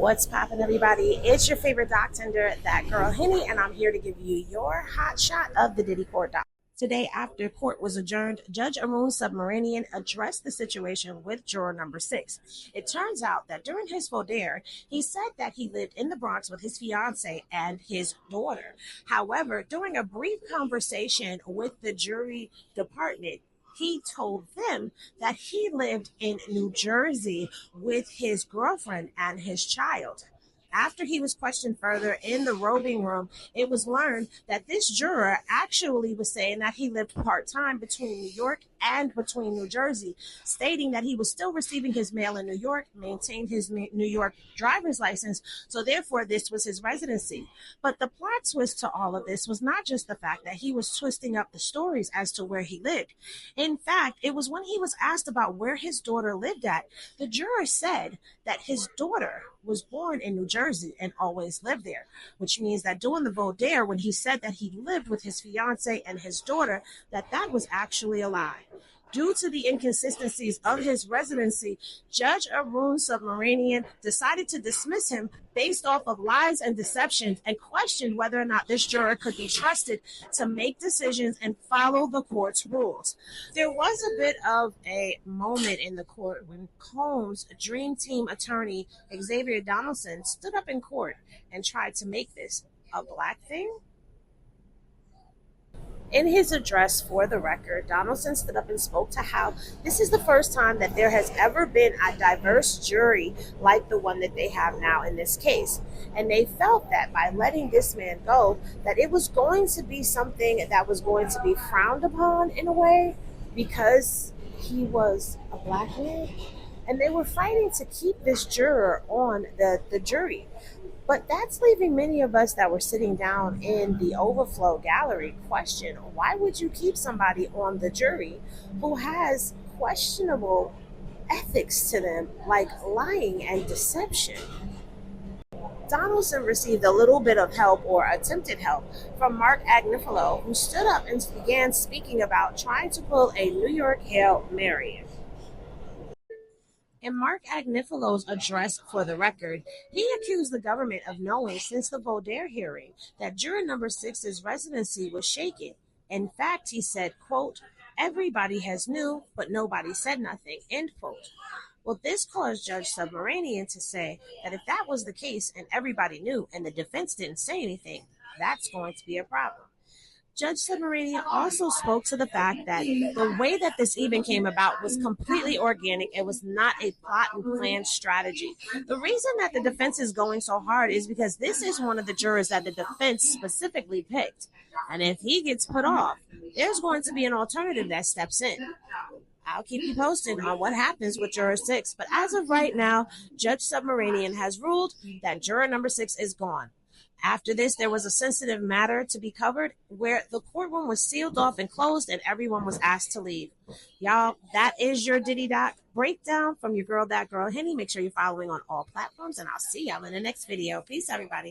What's poppin', everybody? It's your favorite doc tender, That Girl Henny, and I'm here to give you your hot shot of the Diddy court doc. Today, after court was adjourned, Judge Arun Subramanian addressed the situation with juror number 6. It turns out that during his voir dire, he said that he lived in the Bronx with his fiance and his daughter. However, during a brief conversation with the jury department, he told them that he lived in New Jersey with his girlfriend and his child. After he was questioned further in the roving room, it was learned that this juror actually was saying that he lived part-time between New York and between New Jersey, stating that he was still receiving his mail in New York, maintained his New York driver's license, so therefore this was his residency. But the plot twist to all of this was not just the fact that he was twisting up the stories as to where he lived. In fact, it was when he was asked about where his daughter lived at, the juror said that his daughter was born in New Jersey and always lived there, which means that during the voir dire, when he said that he lived with his fiance and his daughter, that was actually a lie. Due to the inconsistencies of his residency, Judge Arun Subramanian decided to dismiss him based off of lies and deceptions and questioned whether or not this juror could be trusted to make decisions and follow the court's rules. There was a bit of a moment in the court when Combs' dream team attorney, Xavier Donaldson, stood up in court and tried to make this a black thing. In his address for the record, Donaldson stood up and spoke to how this is the first time that there has ever been a diverse jury like the one that they have now in this case. And they felt that by letting this man go, that it was going to be something that was going to be frowned upon in a way because he was a black man. And they were fighting to keep this juror on the jury. But that's leaving many of us that were sitting down in the overflow gallery question, why would you keep somebody on the jury who has questionable ethics to them, like lying and deception? Donaldson received a little bit of help, or attempted help, from Mark Agnifilo, who stood up and began speaking about trying to pull a New York Hail Mary. In Mark Agnifilo's address for the record, he accused the government of knowing since the voir dire hearing that juror number 6's residency was shaken. In fact, he said, quote, "Everybody has knew, but nobody said nothing," end quote. Well, this caused Judge Subramanian to say that if that was the case and everybody knew and the defense didn't say anything, that's going to be a problem. Judge Subramanian also spoke to the fact that the way that this even came about was completely organic. It was not a plot and plan strategy. The reason that the defense is going so hard is because this is one of the jurors that the defense specifically picked. And if he gets put off, there's going to be an alternative that steps in. I'll keep you posted on what happens with juror 6. But as of right now, Judge Subramanian has ruled that juror number 6 is gone. After this, there was a sensitive matter to be covered where the courtroom was sealed off and closed and everyone was asked to leave. Y'all, that is your Diddy Doc breakdown from your girl, That Girl Henny. Make sure you're following on all platforms, and I'll see y'all in the next video. Peace, everybody.